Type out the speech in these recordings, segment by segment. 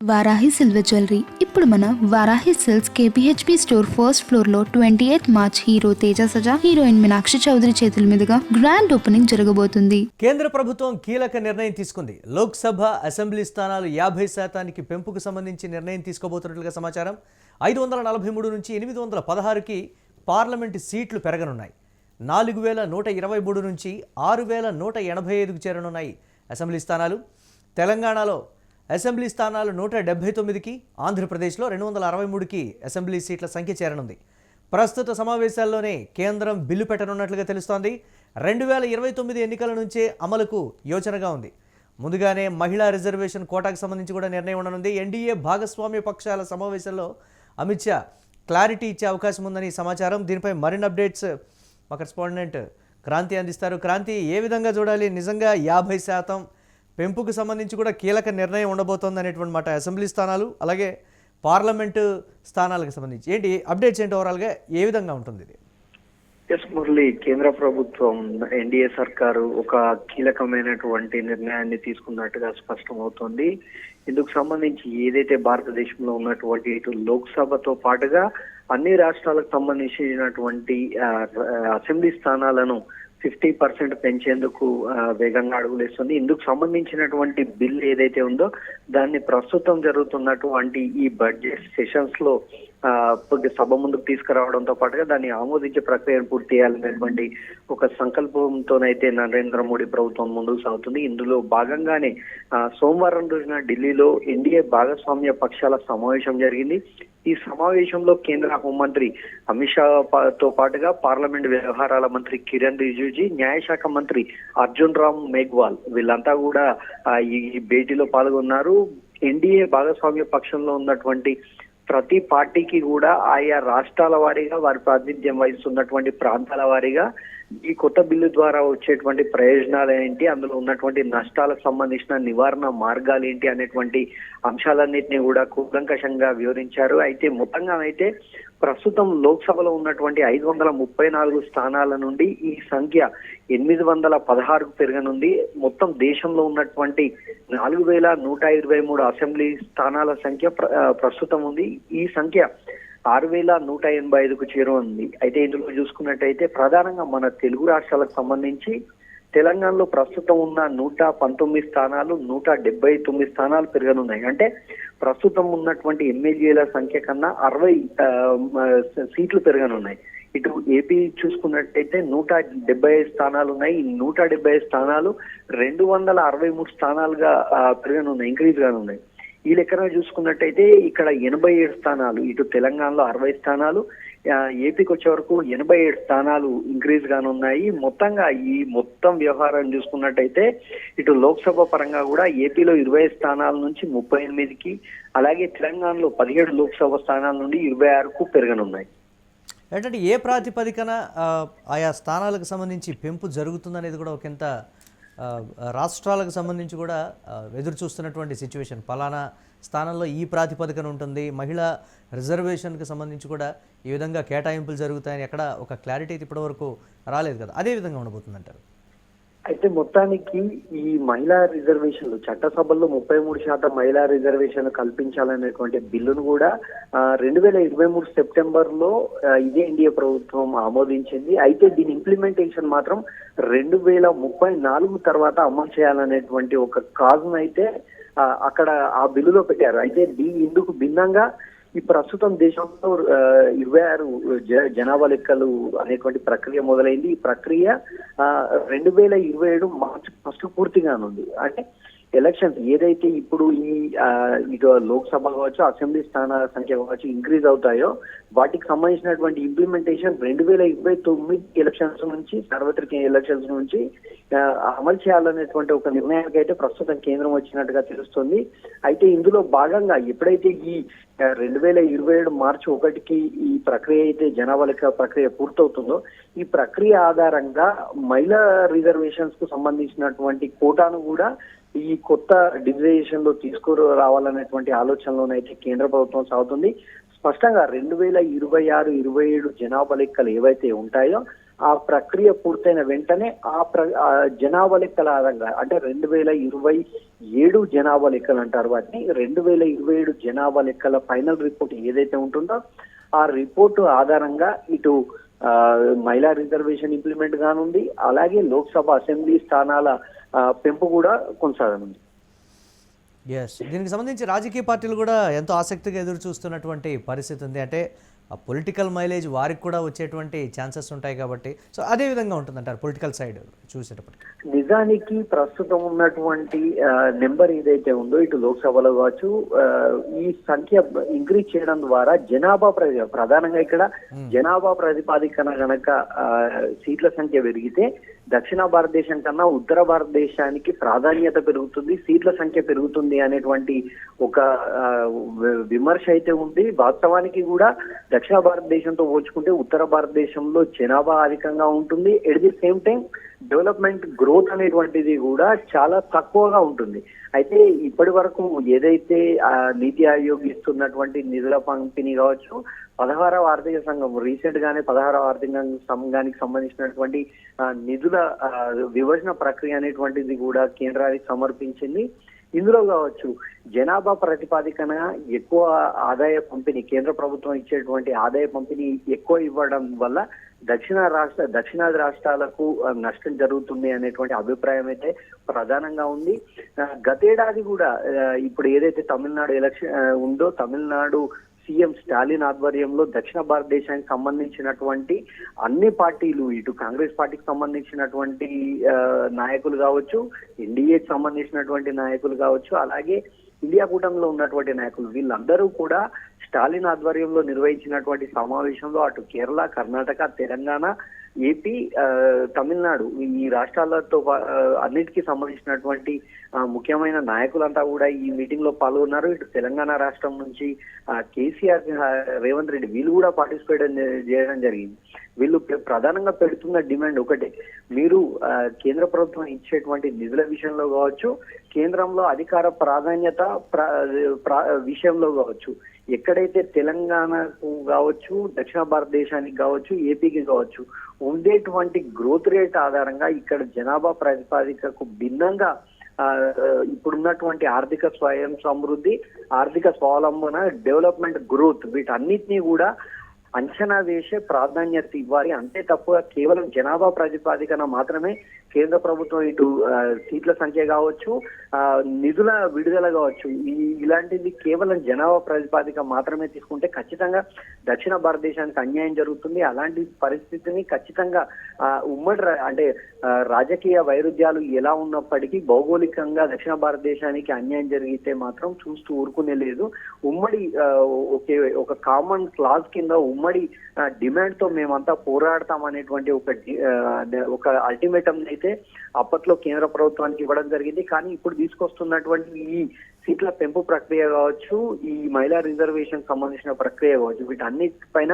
Varahi silver jewellery ఇప్పుడు మన Varahi silks KPHP store first floor లో 28 March hero Teja Sajja heroine Meenakshi Chaudhary చేతుల మీదుగా గ్రాండ్ ఓపెనింగ్ జరగబోతుంది. కేంద్ర ప్రభుత్వం కీలక నిర్ణయం తీసుకుంది. లోక్సభ అసెంబ్లీ స్థానాలు 50% పెంపుకు సంబంధించి నిర్ణయం తీసుకోబోతున్నట్లుగా సమాచారం. 543 నుంచి 816కి పార్లమెంటు సీట్లు పెరగనున్నాయి. 4123 నుంచి 6185కు చేరనున్నాయి అసెంబ్లీ స్థానాలు. తెలంగాణలో అసెంబ్లీ స్థానాలు 179కి, ఆంధ్రప్రదేశ్లో 263కి అసెంబ్లీ సీట్ల సంఖ్య చేరనుంది. ప్రస్తుత సమావేశాల్లోనే కేంద్రం బిల్లు పెట్టనున్నట్లుగా తెలుస్తోంది. 2029 ఎన్నికల నుంచే అమలుకు యోచనగా ఉంది. ముందుగానే మహిళా రిజర్వేషన్ కోటాకు సంబంధించి కూడా నిర్ణయం ఉండనుంది. ఎన్డీఏ భాగస్వామ్య పక్షాల సమావేశంలో అమిత్ షా క్లారిటీ ఇచ్చే అవకాశం ఉందని సమాచారం. దీనిపై మరిన్ని అప్డేట్స్ మా కరెస్పాండెంట్ క్రాంతి అందిస్తారు. క్రాంతి, ఏ విధంగా చూడాలి? నిజంగా 50% పెంపుకు సంబంధించి కూడా కీలక నిర్ణయం ఉండబోతోంది అనేటువంటి మాట. అసెంబ్లీ స్థానాలు అలాగే పార్లమెంటు స్థానాలకు సంబంధించి ఏంటి అప్డేట్స్ ఏంటి? ఓవరాల్గా ఏ విధంగా ఉంటుంది ఇది? ఎస్ మురళి, కేంద్ర ప్రభుత్వం ఎన్డీఏ సర్కారు ఒక కీలకమైనటువంటి నిర్ణయాన్ని తీసుకున్నట్టుగా స్పష్టమవుతోంది. ఇందుకు సంబంధించి ఏదైతే భారతదేశంలో ఉన్నటువంటి ఇటు లోక్సభతో పాటుగా అన్ని రాష్ట్రాలకు సంబంధించినటువంటి అసెంబ్లీ స్థానాలను 50% పెంచేందుకు వేగంగా అడుగులేస్తుంది. ఇందుకు సంబంధించినటువంటి బిల్ ఏదైతే ఉందో దాన్ని ప్రస్తుతం జరుగుతున్నటువంటి ఈ బడ్జెట్ సెషన్స్ లో సభ ముందుకు తీసుకురావడంతో పాటుగా దాన్ని ఆమోదించే ప్రక్రియను పూర్తి చేయాలనేటువంటి ఒక సంకల్పంతోనైతే నరేంద్ర మోడీ ప్రభుత్వం ముందుకు సాగుతుంది. ఇందులో భాగంగానే సోమవారం రోజున ఢిల్లీలో ఎన్డీఏ భాగస్వామ్య పక్షాల సమావేశం జరిగింది. ఈ సమావేశంలో కేంద్ర హోంమంత్రి అమిత్ షా తో పాటుగా పార్లమెంట్ వ్యవహారాల మంత్రి కిరణ్ రిజిజు, న్యాయశాఖ మంత్రి అర్జున్ రామ్ మేఘ్వాల్ వీళ్ళంతా కూడా ఈ భేటీలో పాల్గొన్నారు. ఎన్డీఏ భాగస్వామ్య పక్షంలో ఉన్నటువంటి ప్రతి పార్టీకి కూడా ఆయా రాష్ట్రాల వారీగా వారి ప్రాతినిధ్యం వహిస్తున్నటువంటి ప్రాంతాల వారీగా ఈ కొత్త బిల్లు ద్వారా వచ్చేటువంటి ప్రయోజనాలు ఏంటి, అందులో ఉన్నటువంటి నష్టాలకు సంబంధించిన నివారణ మార్గాలు ఏంటి అనేటువంటి అంశాలన్నింటినీ కూడా కూలంకషంగా వివరించారు. అయితే మొత్తంగా అయితే ప్రస్తుతం లోక్సభలో ఉన్నటువంటి 534 స్థానాల నుండి ఈ సంఖ్య 816కు పెరగనుంది. మొత్తం దేశంలో ఉన్నటువంటి 4123 అసెంబ్లీ స్థానాల సంఖ్య ప్రస్తుతం ఉంది. ఈ సంఖ్య 6185కు చేరుకుంది. అయితే ఇందులో చూసుకున్నట్టయితే ప్రధానంగా మన తెలుగు రాష్ట్రాలకు సంబంధించి తెలంగాణలో ప్రస్తుతం ఉన్న 119 స్థానాలు 179 స్థానాలు పెరగనున్నాయి. అంటే ప్రస్తుతం ఉన్నటువంటి ఎమ్మెల్యేల సంఖ్య కన్నా 60 సీట్లు పెరగనున్నాయి. ఇటు ఏపీ చూసుకున్నట్టయితే 175 స్థానాలు ఉన్నాయి. ఈ 175 స్థానాలు 263 స్థానాలుగా పెరగనున్నాయి, ఇంక్రీజ్ గానున్నాయి. ఈ లెక్కన చూసుకున్నట్టయితే ఇక్కడ 87 స్థానాలు, ఇటు తెలంగాణలో 60 స్థానాలు, ఏపీకి వచ్చే వరకు 87 స్థానాలు ఇంక్రీజ్ గానున్నాయి. మొత్తంగా ఈ మొత్తం వ్యవహారం చూసుకున్నట్టయితే ఇటు లోక్సభ పరంగా కూడా ఏపీలో 20 స్థానాల నుంచి 38కి, అలాగే తెలంగాణలో 17 లోక్సభ స్థానాల నుండి 26కు పెరగనున్నాయి. ఏంటంటే ఏ ప్రాతిపదికన ఆయా స్థానాలకు సంబంధించి పెంపు జరుగుతుందనేది కూడా ఒకంత రాష్ట్రాలకు సంబంధించి కూడా ఎదురు చూస్తున్నటువంటి సిచ్యువేషన్. పలానా స్థానంలో ఈ ప్రాతిపదికన ఉంటుంది, మహిళా రిజర్వేషన్కి సంబంధించి కూడా ఈ విధంగా కేటాయింపులు జరుగుతాయని ఎక్కడ ఒక క్లారిటీ అయితే ఇప్పటివరకు రాలేదు కదా, అదే విధంగా ఉండబోతుంది అంటారు? అయితే మొత్తానికి ఈ మహిళా రిజర్వేషన్లు చట్టసభల్లో 33% మహిళా రిజర్వేషన్ కల్పించాలనేటువంటి బిల్లును కూడా 2023 సెప్టెంబర్ లో ఇదే ఎన్డీఏ ప్రభుత్వం ఆమోదించింది. అయితే దీని ఇంప్లిమెంటేషన్ మాత్రం 2034 తర్వాత అమలు చేయాలనేటువంటి ఒక కాజ్ను అయితే అక్కడ ఆ బిల్లులో పెట్టారు. అయితే ఇందుకు భిన్నంగా ఈ ప్రస్తుతం దేశంలో 26 జనాభా లెక్కలు అనేటువంటి ప్రక్రియ మొదలైంది. ఈ ప్రక్రియ 2027 మార్చి 1 పూర్తిగానుంది. అంటే ఎలక్షన్స్ ఏదైతే ఇప్పుడు ఇటు లోక్సభ కావచ్చు, అసెంబ్లీ స్థానాల సంఖ్య కావచ్చు ఇంక్రీజ్ అవుతాయో వాటికి సంబంధించినటువంటి ఇంప్లిమెంటేషన్ 2029 ఎలక్షన్స్ నుంచి, సార్వత్రిక ఎలక్షన్స్ నుంచి అమలు చేయాలనేటువంటి ఒక నిర్ణయానికి అయితే ప్రస్తుతం కేంద్రం వచ్చినట్టుగా తెలుస్తుంది. అయితే ఇందులో భాగంగా ఎప్పుడైతే ఈ 2027 మార్చి 1కి ఈ ప్రక్రియ అయితే జనాభా లెక్క ప్రక్రియ పూర్తవుతుందో ఈ ప్రక్రియ ఆధారంగా మహిళా రిజర్వేషన్స్ కు సంబంధించినటువంటి కోటాను కూడా ఈ కొత్త డిజిటైజేషన్ లో తీసుకురావాలనేటువంటి ఆలోచనలోనైతే కేంద్ర ప్రభుత్వం సాగుతుంది. స్పష్టంగా 2026-27 జనాభా లెక్కలు ఏవైతే ఉంటాయో ఆ ప్రక్రియ పూర్తయిన వెంటనే ఆ జనాభా లెక్కల ఆధారంగా అంటే 2027 జనాభా లెక్కలు అంటారు వాటిని. 2027 జనాభా లెక్కల ఫైనల్ రిపోర్ట్ ఏదైతే ఉంటుందో ఆ రిపోర్టు ఆధారంగా ఇటు మహిళా రిజర్వేషన్ ఇంప్లిమెంట్ కానుంది, అలాగే లోక్సభ అసెంబ్లీ స్థానాల పెంపు కూడా కొనసాగనుంది. ఎస్, దీనికి సంబంధించి రాజకీయ పార్టీలు కూడా ఎంతో ఆసక్తిగా ఎదురు చూస్తున్నటువంటి పరిస్థితి ఉంది. అంటే ఆ పొలిటికల్ మైలేజ్ వారికి కూడా వచ్చేటువంటి ఛాన్సెస్ ఉంటాయి కాబట్టి, సో అదే విధంగా ఉంటుందంటారు పొలిటికల్ సైడ్ చూసేటప్పటికి. నిజానికి ప్రస్తుతం ఉన్నటువంటి నెంబర్ ఏదైతే ఉందో ఇటు లోక్సభలో కావచ్చు, ఈ సంఖ్య ఇంక్రీజ్ చేయడం ద్వారా ప్రధానంగా ఇక్కడ జనాభా ప్రాతిపదికన గనక సీట్ల సంఖ్య పెరిగితే దక్షిణ భారతదేశం కన్నా ఉత్తర భారతదేశానికి ప్రాధాన్యత పెరుగుతుంది, సీట్ల సంఖ్య పెరుగుతుంది అనేటువంటి ఒక విమర్శ అయితే ఉంది. వాస్తవానికి కూడా దక్షిణ భారతదేశంతో పోల్చుకుంటే ఉత్తర భారతదేశంలో జనాభా అధికంగా ఉంటుంది. At the same time development growth అనేటువంటిది కూడా చాలా తక్కువగా ఉంటుంది. అయితే ఇప్పటి వరకు ఏదైతే నీతి ఆయోగ్ ఇస్తున్నటువంటి నిధుల పంపిణీ కావచ్చు, 16వ ఆర్థిక సంఘం రీసెంట్ గానే 16వ ఆర్థిక సంఘానికి సంబంధించినటువంటి నిధుల విభజన ప్రక్రియ అనేటువంటిది కూడా కేంద్రానికి సమర్పించింది. ఇందులో కావచ్చు జనాభా ప్రతిపాదికన ఎక్కువ ఆదాయ పంపిణీ, కేంద్ర ప్రభుత్వం ఇచ్చేటువంటి ఆదాయ పంపిణీ ఎక్కువ ఇవ్వడం వల్ల దక్షిణాది రాష్ట్రాలకు నష్టం జరుగుతుంది అనేటువంటి అభిప్రాయం అయితే ప్రధానంగా ఉంది. గతేడాది కూడా ఇప్పుడు ఏదైతే తమిళనాడు ఎలక్షన్ ఉందో, తమిళనాడు సీఎం స్టాలిన్ ఆధ్వర్యంలో దక్షిణ భారతదేశానికి సంబంధించినటువంటి అన్ని పార్టీలు, ఇటు కాంగ్రెస్ పార్టీకి సంబంధించినటువంటి నాయకులు కావచ్చు, ఎన్డీఏకి సంబంధించినటువంటి నాయకులు కావచ్చు, అలాగే ఇండియా కూటమిలో ఉన్నటువంటి నాయకులు, వీళ్ళందరూ కూడా స్టాలిన్ ఆధ్వర్యంలో నిర్వహించినటువంటి సమావేశంలో అటు కేరళ, కర్ణాటక, తెలంగాణ, ఏపీ, తమిళనాడు ఈ రాష్ట్రాలతో అన్నిటికీ సంబంధించినటువంటి ముఖ్యమైన నాయకులంతా కూడా ఈ మీటింగ్ లో పాల్గొన్నారు. ఇటు తెలంగాణ రాష్ట్రం నుంచి కేసీఆర్, రేవంత్ రెడ్డి వీళ్ళు కూడా పార్టిసిపేట్ చేయడం జరిగింది. వీళ్ళు ప్రధానంగా పెడుతున్న డిమాండ్ ఒకటే, మీరు కేంద్ర ప్రభుత్వం ఇచ్చేటువంటి నిధుల విషయంలో కావచ్చు, కేంద్రంలో అధికార ప్రాధాన్యత విషయంలో కావచ్చు, ఎక్కడైతే తెలంగాణకు కావచ్చు, దక్షిణ భారతదేశానికి కావచ్చు, ఏపీకి కావచ్చు ఉండేటువంటి గ్రోత్ రేట్ ఆధారంగా ఇక్కడ జనాభా ప్రాతిపదికకు భిన్నంగా ఇప్పుడున్నటువంటి ఆర్థిక స్వయం సమృద్ధి, ఆర్థిక స్వావలంబన, డెవలప్మెంట్ గ్రోత్ వీటన్నిటినీ కూడా అంచనా వేసే ప్రాధాన్యత ఇవ్వాలి. అంతే తప్పుగా కేవలం జనాభా ప్రాతిపదికన మాత్రమే కేంద్ర ప్రభుత్వం ఇటు సీట్ల సంఖ్య కావచ్చు, నిధుల విడుదల కావచ్చు, ఇలాంటిది కేవలం జనాభా ప్రాతిపదిక మాత్రమే తీసుకుంటే ఖచ్చితంగా దక్షిణ భారతదేశానికి అన్యాయం జరుగుతుంది. అలాంటి పరిస్థితిని ఖచ్చితంగా అంటే రాజకీయ వైరుధ్యాలు ఎలా ఉన్నప్పటికీ భౌగోళికంగా దక్షిణ భారతదేశానికి అన్యాయం జరిగితే మాత్రం చూస్తూ ఊరుకునే లేదు. ఉమ్మడి ఒక కామన్ క్లాజ్ కింద ఉమ్మడి డిమాండ్ తో మేమంతా పోరాడతాం అనేటువంటి ఒక అల్టిమేటం అయితే అప్పట్లో కేంద్ర ప్రభుత్వానికి ఇవ్వడం జరిగింది. కానీ ఇప్పుడు తీసుకొస్తున్నటువంటి ఈ సీట్ల పెంపు ప్రక్రియ కావచ్చు, ఈ మహిళా రిజర్వేషన్ సంబంధించిన ప్రక్రియ కావచ్చు, వీటన్నిటిపైన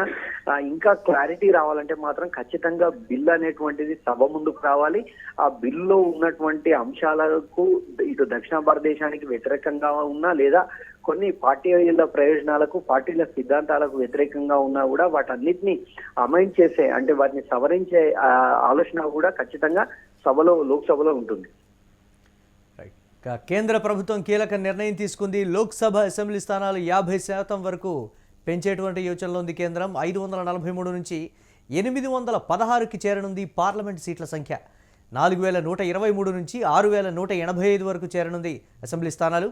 ఇంకా క్లారిటీ రావాలంటే మాత్రం ఖచ్చితంగా బిల్ అనేటువంటిది సభ ముందుకు రావాలి. ఆ బిల్లో ఉన్నటువంటి అంశాలకు ఇటు దక్షిణ భారతదేశానికి వ్యతిరేకంగా ఉన్నా లేదా కొన్ని పార్టీల ప్రయోజనాలకు, పార్టీల సిద్ధాంతాలకు వ్యతిరేకంగా ఉన్నా కూడా వాటన్నిటిని అమైండ్ చేసే, అంటే వాటిని సవరించే ఆలోచన కూడా ఖచ్చితంగా లోక్సభలో ఉంటుంది. కేంద్ర ప్రభుత్వం కీలక నిర్ణయం తీసుకుంది. లోక్సభ అసెంబ్లీ స్థానాలు 50% వరకు పెంచేటువంటి యోచనలో ఉంది కేంద్రం. 543 నుంచి 816కి చేరనుంది పార్లమెంట్ సీట్ల సంఖ్య. 4123 నుంచి 6185 వరకు చేరనుంది అసెంబ్లీ స్థానాలు.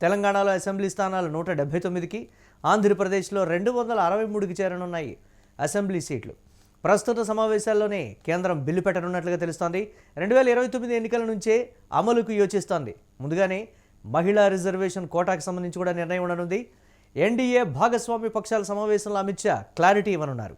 తెలంగాణలో అసెంబ్లీ స్థానాలు 179కి, ఆంధ్రప్రదేశ్లో 263కి చేరనున్నాయి అసెంబ్లీ సీట్లు. ప్రస్తుత సమావేశాల్లోనే కేంద్రం బిల్లు పెట్టనున్నట్లుగా తెలుస్తోంది. 2029 ఎన్నికల నుంచే అమలుకు యోచిస్తోంది. ముందుగానే మహిళా రిజర్వేషన్ కోటాకు సంబంధించి కూడా నిర్ణయం ఉండనుంది. ఎన్డీఏ భాగస్వామ్య పక్షాల సమావేశంలో అమిత్ షా క్లారిటీ ఇవ్వనున్నారు.